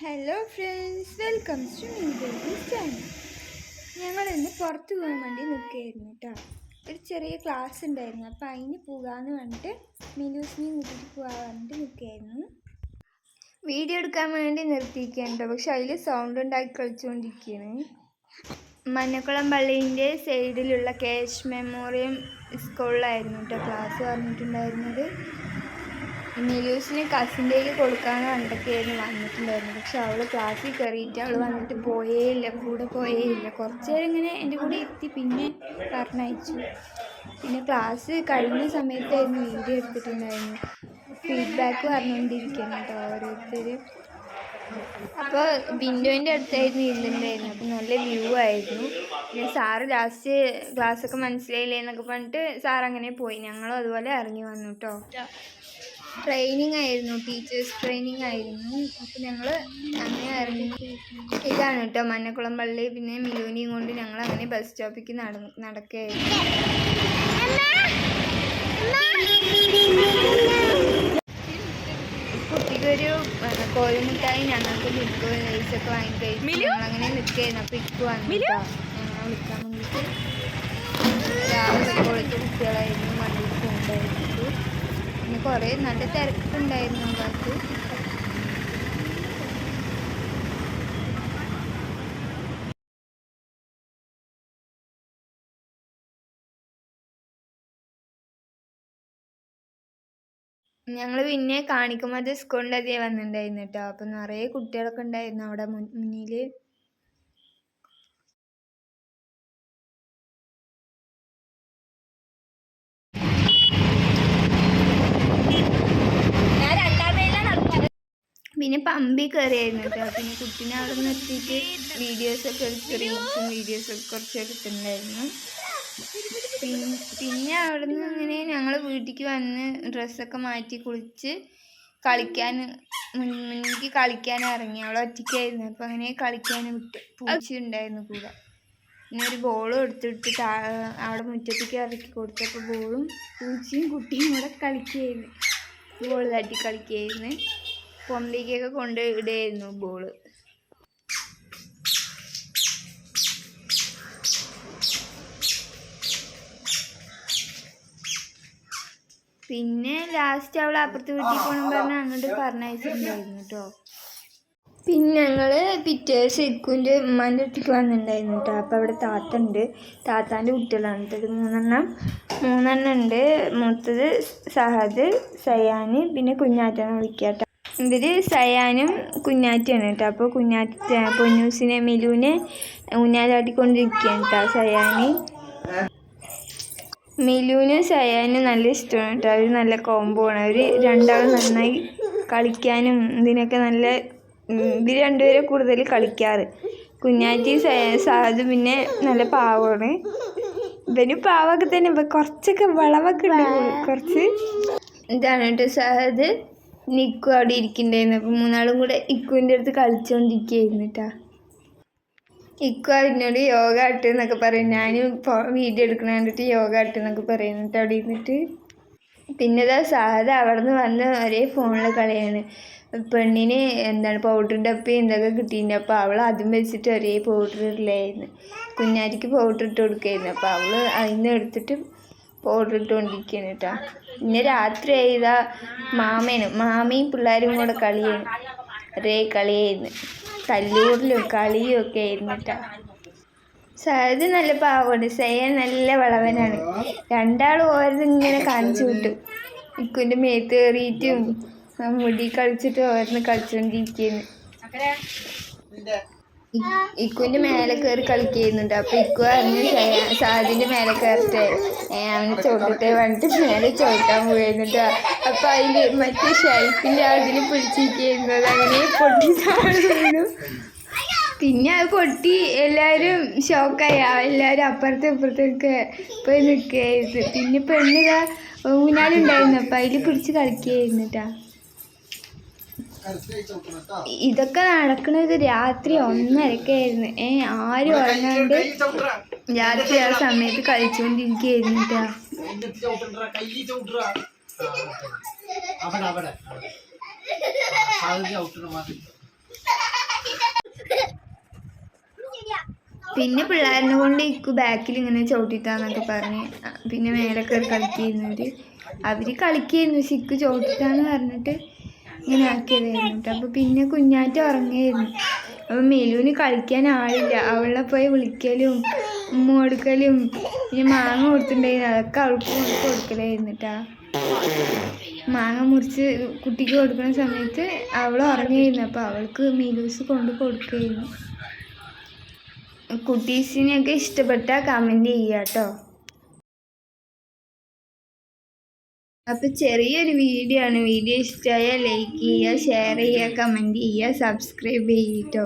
Hello friends, welcome two babies channel. ഞങ്ങളിന്ന് പുറത്ത് പോകാൻ വേണ്ടി നിൽക്കുകയായിരുന്നു കേട്ടോ. ഒരു ചെറിയ ക്ലാസ് ഉണ്ടായിരുന്നു, അപ്പോൾ അതിന് പോകാമെന്ന് പറഞ്ഞിട്ട് മിലൂസിനെയും കൂട്ടിയിട്ട് പോകാൻ വേണ്ടിയിട്ട് നിൽക്കുകയായിരുന്നു. വീഡിയോ എടുക്കാൻ വേണ്ടി നിർത്തിയിരിക്കുകയാണ് കേട്ടോ, പക്ഷെ അതിൽ സൗണ്ട് ഉണ്ടാക്കി കളിച്ചുകൊണ്ടിരിക്കുകയാണ്. മഞ്ഞക്കുളം പള്ളീൻ്റെ സൈഡിലുള്ള കേശ് മെമ്മോറിയം സ്കൂളിലായിരുന്നു കേട്ടോ ക്ലാസ് പറഞ്ഞിട്ടുണ്ടായിരുന്നത്. മിലൂസിന് കസിൻ്റെ കയ്യിൽ കൊടുക്കാമെന്ന് കണ്ടൊക്കെയായിരുന്നു വന്നിട്ടുണ്ടായിരുന്നു. പക്ഷെ അവൾ ക്ലാസ്സിൽ കയറിയിട്ട് അവൾ വന്നിട്ട് കൂടെ പോയേയില്ല. കുറച്ച് നേരം ഇങ്ങനെ എൻ്റെ കൂടെ എത്തി, പിന്നെ പറഞ്ഞയച്ചു. പിന്നെ ക്ലാസ് കഴിഞ്ഞ സമയത്തായിരുന്നു വീഡിയോ എടുത്തിട്ടുണ്ടായിരുന്നു. ഫീഡ്ബാക്ക് പറഞ്ഞുകൊണ്ടിരിക്കുകയാണ് കേട്ടോ ഓരോരുത്തർ. അപ്പോൾ വിൻഡോൻ്റെ അടുത്തായിരുന്നു ഇരുന്നിട്ടുണ്ടായിരുന്നു. അപ്പോൾ നല്ല വ്യൂ ആയിരുന്നു. പിന്നെ സാറ് ലാസ്റ്റ് ക്ലാസ്സൊക്കെ മനസ്സിലായില്ലേ എന്നൊക്കെ പറഞ്ഞിട്ട് സാർ അങ്ങനെ പോയി. ഞങ്ങളും അതുപോലെ ഇറങ്ങി വന്നു കേട്ടോ. ട്രെയിനിങ് ആയിരുന്നു, ടീച്ചേഴ്സ് ട്രെയിനിങ് ആയിരുന്നു. അപ്പോൾ ഞങ്ങൾ അങ്ങനെ ഇറങ്ങി. ഇതാണ് കേട്ടോ മഞ്ഞക്കുളം പള്ളി. പിന്നെ മിലൂനെയും കൊണ്ട് ഞങ്ങൾ അങ്ങനെ ബസ് സ്റ്റോപ്പിലേക്ക് നടക്കുകയായിരുന്നു. കുട്ടിക്കൊരു കോഴിമുട്ടായി ഞങ്ങൾക്ക് മിൽക്ക് റൈസൊക്കെ വാങ്ങി കഴിച്ചു. ഞങ്ങളങ്ങനെ നിൽക്കുകയായിരുന്നു. അപ്പോൾ ഇക്ക് വന്നിട്ടോ ഞങ്ങളെ വിളിക്കാൻ വേണ്ടിയിട്ട്. രാവിലെ കോളേജ് കുട്ടികളായിരുന്നു വണ്ടിയിൽ കൊണ്ടായിരുന്നു. പിന്നെ കുറേ നല്ല തിരക്കുണ്ടായിരുന്നു ആ ഭാഗത്ത്. ഞങ്ങൾ പിന്നെ കാണിക്കുമ്പോൾ സ്കൂളിൻ്റെ അതേ വന്നിട്ടുണ്ടായിരുന്നു കേട്ടോ. അപ്പം നിറയെ കുട്ടികളൊക്കെ ഉണ്ടായിരുന്നു അവിടെ മുന്നിൽ. പിന്നെ പമ്പി കയറിയായിരുന്നു കേട്ടോ. പിന്നെ കുട്ടീനെ അവിടെ നിന്ന് എത്തിയിട്ട് വീഡിയോസൊക്കെ എടുത്ത് വീഡിയോസൊക്കെ കുറച്ച് എടുത്തിട്ടുണ്ടായിരുന്നു. പിന്നെ അവിടെ നിന്ന് ഇങ്ങനെ ഞങ്ങൾ വീട്ടിലേക്ക് വന്ന് ഡ്രസ്സൊക്കെ മാറ്റി കുളിച്ച് മുന്നിലേക്ക് കളിക്കാൻ ഇറങ്ങി. അവളെ ഒറ്റയ്ക്കായിരുന്നു. അപ്പോൾ അങ്ങനെ കളിക്കാൻ വിട്ട്. പൂച്ചയുണ്ടായിരുന്നു കൂടെ. പിന്നെ ഒരു ബോളും എടുത്തിട്ട് അവിടെ മുറ്റത്തേക്ക് ഇറക്കി കൊടുത്തപ്പോൾ ബോളും പൂച്ചയും കുട്ടിയും കൂടെ കളിക്കുകയായിരുന്നു. ബോൾ തട്ടി കളിക്കുകയായിരുന്നു. പൊമ്പിക്കൊക്കെ കൊണ്ട് ഇടുകയായിരുന്നു ബോള്. പിന്നെ ലാസ്റ്റ് അവൾ അപ്പുറത്ത് വീട്ടിൽ പോകണം പറഞ്ഞാൽ അങ്ങോട്ട് പറഞ്ഞയച്ചിട്ടുണ്ടായിരുന്നു കേട്ടോ. പിന്നെ ഞങ്ങൾ പിറ്റേ ദിവസം ഇക്കുൻ്റെ ഉമ്മാൻ്റെ അടുത്തേക്ക് വന്നിട്ടുണ്ടായിരുന്നു കേട്ടോ. അപ്പോൾ അവിടെ താത്തണ്ട്. താത്താൻ്റെ കുട്ടികളാണ് കേട്ടോ. 3 ഉണ്ട്. മൂത്തത് സഹദ്, സയാന്, പിന്നെ കുഞ്ഞാറ്റാന്ന് വിളിക്കുക കേട്ടോ. ഇവർ സയാനും കുഞ്ഞാറ്റയാണ് കേട്ടോ. അപ്പോൾ പൊന്നൂസിനെ മിലുവിനെ ഊഞ്ഞാലാട്ടിക്കൊണ്ടിരിക്കുകയാണ് കേട്ടോ സയാന്. മിലുവിനും സയാനും നല്ല ഇഷ്ടമാണ് കേട്ടോ. അവർ നല്ല കോംബോ ആണ്. അവർ രണ്ടാളും നന്നായി കളിക്കാനും ഇതിനൊക്കെ നല്ല ഇവർ രണ്ടുപേരും കൂടുതൽ കളിക്കാറ്. കുഞ്ഞാറ്റി സഹദ് പിന്നെ നല്ല പാവമാണ്. ഇവന് പാവമൊക്കെ തന്നെ, കുറച്ചൊക്കെ വളവൊക്കെ ഉണ്ട്. കുറച്ച് ഇതാണ് കേട്ടോ സഹദ്. ഇക്കു അവിടെ ഇരിക്കുന്നുണ്ടായിരുന്നു. അപ്പോൾ 3 കൂടെ ഇക്കുവിൻ്റെ അടുത്ത് കളിച്ചുകൊണ്ടിരിക്കുകയായിരുന്നു കേട്ടോ. ഇക്കു അതിനോട് യോഗ ആട്ട് എന്നൊക്കെ പറയും. ഞാനും വീഡിയോ എടുക്കണ കണ്ടിട്ട് യോഗ ആട്ട് എന്നൊക്കെ പറയുന്നു അവിടെ ഇരുന്നിട്ട്. പിന്നെ സഹദ് അവിടെ നിന്ന് വന്ന് ഒരേ ഫോണിൽ കളിയാണ്. പെണ്ണിന് പൗഡർ ഡപ്പി എന്തൊക്കെ കിട്ടിയിട്ടുണ്ട്. അപ്പോൾ അവൾ അതും വെച്ചിട്ട് ഒരേ പൗഡർ ഇടലായിരുന്നു. കുഞ്ഞാറ്റിക്ക് പൗഡർ ഇട്ട് കൊടുക്കുകയായിരുന്നു. അപ്പോൾ അവൾ അതിന് എടുത്തിട്ട് പൗഡർ ഇട്ടുകൊണ്ടിരിക്കുകയാണ് കേട്ടോ. പിന്നെ രാത്രി ആയതാ മാമയും പിള്ളേരും കൂടെ ഒരേ കളിയായിരുന്നു. തല്ലൂരിലും കളിയും ഒക്കെ ആയിരുന്നു കേട്ടോ. സഹദ് നല്ല പാവമാണ്, സയ്യൻ നല്ല വളവനാണ്. രണ്ടാളും ഓരോന്നിങ്ങനെ കാണിച്ചു വിട്ടു. ഇക്കുൻ്റെ മേത്ത് കയറിയിട്ടും മുടി കളിച്ചിട്ട് ഓരോന്ന് കളിച്ചുകൊണ്ടിരിക്കുന്നു. ഇക്കുവിൻ്റെ മേലെ കയറി കളിക്കുന്നുണ്ട്. അപ്പോൾ ഇക്കു അറിഞ്ഞ് സഹദിൻ്റെ മേലെ കയറട്ടെ, അവന് ചോട്ടിട്ടെ പറഞ്ഞിട്ട് മേലെ ചോട്ടാൻ പോയിരുന്നിട്ടോ. അപ്പോൾ അതിൽ മറ്റേ ഷെൽഫിൻ്റെ അതിൽ പിടിച്ചിരിക്കുന്നത് അങ്ങനെ പൊട്ടി താഴ്ന്നു. പിന്നെ അത് പൊട്ടി എല്ലാവരും ഷോക്കായി. എല്ലാവരും അപ്പുറത്തും ഇപ്പുറത്തൊക്കെ പോയി നിൽക്കുകയായിരുന്നു. പിന്നെ പെണ്ണിതാ ഊഞ്ഞാലുണ്ടായിരുന്നു. അപ്പോൾ അതിൽ പിടിച്ച് കളിക്കുകയായിരുന്നു കേട്ടോ. ഇതൊക്കെ നടക്കുന്നത് രാത്രി 1:30 ആരും ഉറങ്ങാണ്ട് രാത്രി ആ സമയത്ത് കളിച്ചുകൊണ്ടിരിക്കുകയായിരുന്നു കേട്ടോ. പിന്നെ പിള്ളേരിനെ കൊണ്ട് ഇക്കു ബാക്കിൽ ഇങ്ങനെ ചവിട്ടിത്താന്നൊക്കെ പറഞ്ഞ് പിന്നെ മേലെ കയറി കളിക്കുന്നത് അവർ കളിക്കായിരുന്നു. പക്ഷെ ഇക്കു ചവിട്ടിത്താന്ന് പറഞ്ഞിട്ട് ഇങ്ങനെ ആക്കിയതായിരുന്നു കേട്ടോ. അപ്പോൾ പിന്നെ കുഞ്ഞാറ്റ ഉറങ്ങിയായിരുന്നു. അപ്പം മെലുവിന് കളിക്കാൻ ആളില്ല. അവളെ പോയി വിളിക്കലും ഉമ്മ കൊടുക്കലും പിന്നെ മാങ്ങ കൊടുത്തിട്ടുണ്ടായിരുന്നു. അതൊക്കെ അവൾക്ക് കൊടുക്കലായിരുന്നു കേട്ടോ. മാങ്ങ മുറിച്ച് കുട്ടിക്ക് കൊടുക്കുന്ന സമയത്ത് അവൾ ഉറങ്ങിയായിരുന്നു. അപ്പോൾ അവൾക്ക് മെലൂസ് കൊണ്ട് കൊടുക്കുകയായിരുന്നു. കുട്ടീസിനെയൊക്കെ ഇഷ്ടപ്പെട്ടാൽ കമൻറ്റ് ചെയ്യുക കേട്ടോ. അപ്പോൾ ചെറിയൊരു വീഡിയോ ആണ്. വീഡിയോ ഇഷ്ടമായാൽ ലൈക്ക് ചെയ്യുക, ഷെയർ ചെയ്യുക, കമൻറ്റ് ചെയ്യുക, സബ്സ്ക്രൈബ് ചെയ്യുക കേട്ടോ.